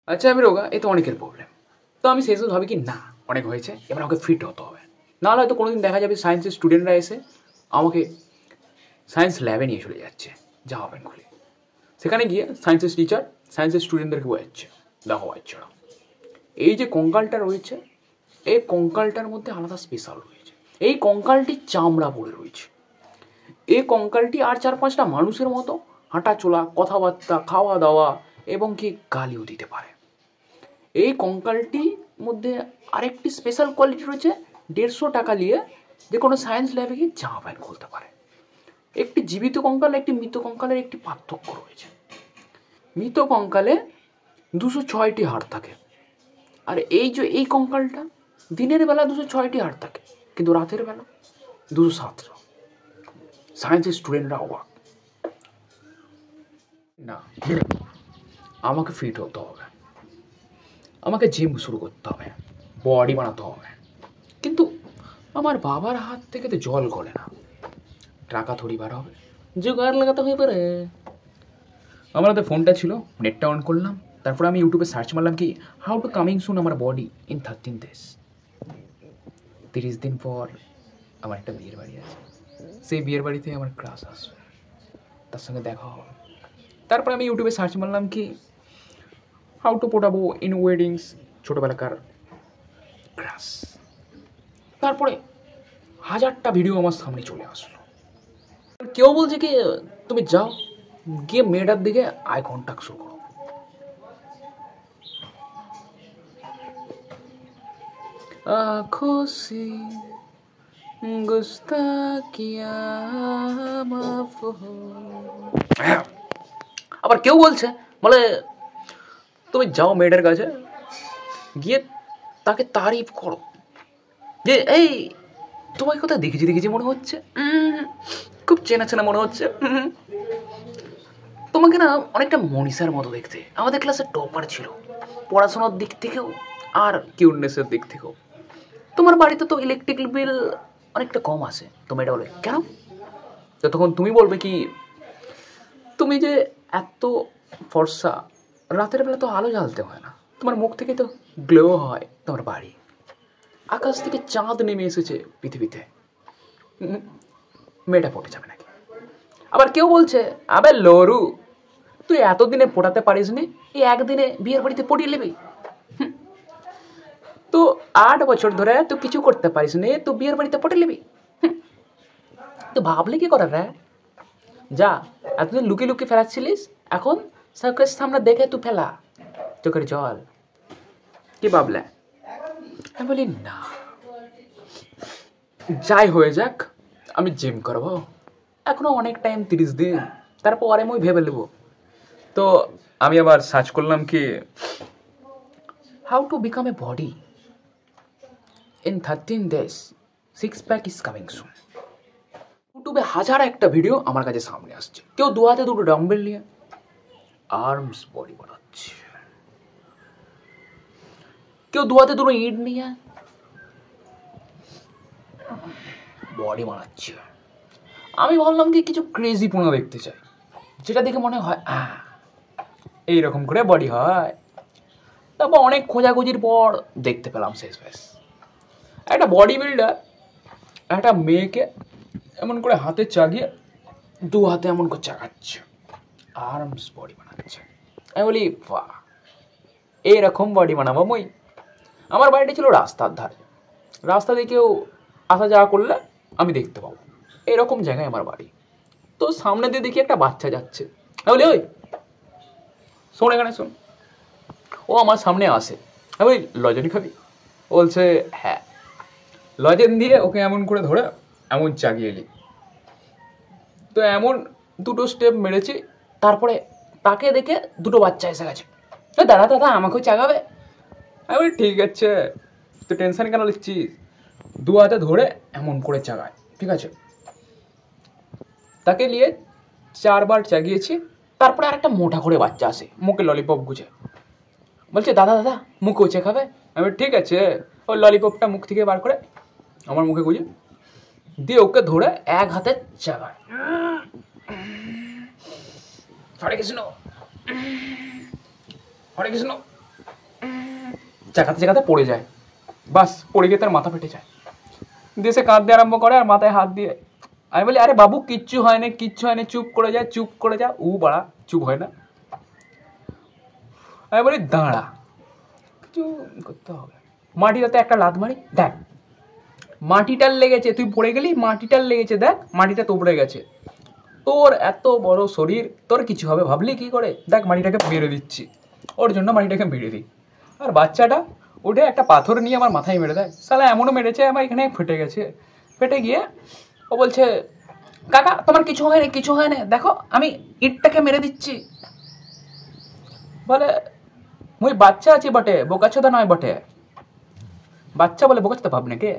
আচ্ছা আমি রোগা, এ তো অনেকের প্রবলেম। তো আমি সেই সময় ভাবি কি না, অনেক হয়েছে, এবার আমাকে ফিট হতে হবে। নাহলে হয়তো কোনোদিন দেখা যাবে সায়েন্সের স্টুডেন্টরা এসে আমাকে সায়েন্স ল্যাবে নিয়ে চলে যাচ্ছে জামা প্যান্ট খুলে। সেখানে গিয়ে সায়েন্সের টিচার সায়েন্সের স্টুডেন্টদেরকে বোঝাচ্ছে, দেখো বাচ্চারা, এই যে কঙ্কালটা রয়েছে, এই কঙ্কালটার মধ্যে আলাদা স্পেশাল রয়েছে। এই কঙ্কালটি চামড়া পড়ে রয়েছে। এই কঙ্কালটি আর 4-5টা মানুষের মতো হাঁটা চলা, কথাবার্তা, খাওয়া দাওয়া এবং কি গালিও দিতে পারে। এই কঙ্কালটির মধ্যে আরেকটি স্পেশাল কোয়ালিটি রয়েছে, 150 টাকা নিয়ে যে কোনো সায়েন্স ল্যাবে গিয়ে জামা প্যান্ট খুলতে পারে। একটি জীবিত কঙ্কাল, একটি মৃত কঙ্কালের একটি পার্থক্য রয়েছে। মৃত কঙ্কালে 206টি হাড় থাকে, আর এই যে এই কঙ্কালটা দিনের বেলা 206টি হাড় থাকে, কিন্তু রাতের বেলা 207টা। সায়েন্সের স্টুডেন্টরা অবাক। না, আমাকে ফিট হতে হবে, আমাকে জিম শুরু করতে হবে, বডি বানাতে হবে। কিন্তু আমার বাবার হাত থেকে তো জল গলে না, টাকা থরি বার হবে, জোগাড় লাগাতে হয়ে পারে। আমার হাতে ফোনটা ছিল, নেটটা অন করলাম, তারপর আমি ইউটিউবে সার্চ মারলাম কি হাউ টু কামিং সুন আমার বডি ইন 13 days। 30 দিন পর আমার একটা বিয়ের বাড়ি আছে, সেই বিয়ের বাড়িতে আমার ক্রাশ আসবে, তার সঙ্গে দেখা হবে। তারপর আমি ইউটিউবে সার্চ মারলাম কি হাউ টু পোটাবো ইন ওয়েডিংস, ছোটোবেলাকার ক্রাশ। তারপরে 1000টা ভিডিও আমার সামনে চলে আসলো। কেউ বলছে কি তুমি যাও গিয়ে মেয়েটার দিকে আই কন্ট্যাক্ট শুরু করো। आँखों से गुस्ताखियाँ माफ हो। আবার কেউ বলছে বলে তুমি যাও মেয়েটার কাছে গিয়ে তাকে তারিফ করো যে এই তোমাকে কোথায় দেখেছি মনে হচ্ছে, খুব চেনা চেনা মনে হচ্ছে, তোমাকে না অনেকটা মনীষার মতো দেখতে, আমাদের ক্লাসের টপার ছিল পড়াশোনার দিক থেকেও আর কিউটনেসের দিক থেকেও। তোমার বাড়িতে তো ইলেকট্রিক বিল অনেকটা কম আসে। তুমি এটা বলে কেন? তো তখন তুমি বলবে কি তুমি যে এত ফর্সা, রাতের বেলা তো আলো জ্বালতে হয় না, তোমার মুখ থেকে তো গ্লো হয় তোমার বাড়ি, আকাশ থেকে চাঁদ নেমে এসেছে পৃথিবীতে, মেয়েটা পটে যাবে নাকি? আবার কেউ বলছে আবে লরু, তুই এতদিনে পটাতে পারিস নি, এই একদিনে বিয়ের বাড়িতে পটিয়ে নেবি? তো 8 বছর ধরে তুই কিছু করতে পারিস নি, তুই বিয়ের বাড়িতে পটে নেবি? তো ভাবলে কি করার রে? যা, এতদিন লুকিয়ে লুকিয়ে ফেলাচ্ছিলিস, এখন সার্কাস সামনে দেখে তুই ফেলা চোখের জল। কি ভাবলে? আমি বলি না, যাই হয়ে যাক, আমি জিম করবো, এখনো অনেক টাইম, 30 দিন, তারপরে আমি ভেবে নেবো। তো আমি আবার সার্চ করলাম কি how to become a body in 13 days, 6 pack is coming soon. ইউটিউবে 1001টা ভিডিও আমার কাছে সামনে আসছে, কেউ 2 হাতে 2টো ডাম্বেল নিয়ে আর্মস বডি বানাচ্ছে, কেউ 2 হাতে 2টো ইট নিয়ে বডি বানাচ্ছে। আমি ভাবলাম কি কিছু ক্রেজি পোনা দেখতে চাই, যেটা দেখে মনে হয় এইরকম করে বডি হয়। তারপর অনেক খোঁজাখুঁজির পর দেখতে পেলাম শেষ বেশ একটা বডি বিল্ডার একটা মেয়েকে এমন করে হাতে চাগিয়ে 2 হাতে এমন করে চাগাচ্ছে, আর্মস বডি বানাচ্ছে। আমি বলি বাহ, এইরকম বডি বানাবো মই। আমার বাড়িটা ছিল রাস্তার ধারে, রাস্তা দিয়ে কেউ আসা যাওয়া করলে আমি দেখতে পাবো, এরকম জায়গায় আমার বাড়ি। তো সামনে দিয়ে দেখি একটা বাচ্চা যাচ্ছে, আমি বলি ওই শোন, এখানে শোন। ও আমার সামনে আসে, আমি বলি লজেন খাবি? বলছে হ্যাঁ। লজেন দিয়ে ওকে এমন করে ধরে এমন চাগিয়ে এলি। তো এমন 2টো স্টেপ মেরেছি, তারপরে তাকে দেখে 2টো বাচ্চা এসে গেছে, দাদা দাদা আমাকেও চাগাবে? আমি বলি ঠিক আছে, তো টেনশন কেন লিখছিস? 2 হাতে ধরে এমন করে চাগায়, ঠিক আছে? তাকে নিয়ে 4 বার চাগিয়েছি। তারপরে আরেকটা মোটা করে বাচ্চা আসে, মুখে ললিপপ গুজে, বলছে দাদা দাদা মুখ উঁচে খাবে? আমি ঠিক আছে। ওই ললিপপটা মুখ থেকে বার করে আমার মুখে গুজে দিয়ে ওকে ধরে 1 হাতে চাগায়। হরে কৃষ্ণ হরে কৃষ্ণ চাকাতে চাকাতে পড়ে যায়, বাস পড়ে গিয়ে তার মাথা ফেটে যায়। দেশে কাঁদতে আরম্ভ করে আর মাথায় হাত দিয়ে। আমি বলি আরে বাবু কিচ্ছু হয়নি, কিচ্ছু হয়নি, চুপ করে যা, চুপ করে যা। উ বাড়া চুপ হয় না। আমি বলি দাঁড়া, কিছু করতে হবে। মাটিটাতে একটা লাত মারি, দেখ মাটিটার লেগেছে, তুই পড়ে গেলি, মাটিটার লেগেছে, দেখ মাটিটা তোবড়ে গেছে। তোর এত বড় শরীর, তোর কিছু হবে ভাবলি কি করে? দেখ মাটিটাকে মেরে দিচ্ছি। ওর জন্য মাটিটাকে মেরে দিই। আর বাচ্চাটা উঠে একটা পাথর নিয়ে আমার মাথায় মেরে দেয়। শালা এমনও মেরেছে আমার এখানে ফেটে গেছে। ফেটে গিয়ে ও বলছে কাকা তোমার কিছু হয়নি, কিছু হয়নি, দেখো আমি ইটটাকে মেরে দিচ্ছি। বলে মুই বাচ্চা আছি বটে, বোকাচোদা নয় বটে। বাচ্চা বলে বোকাচোদা ভাব নাকি?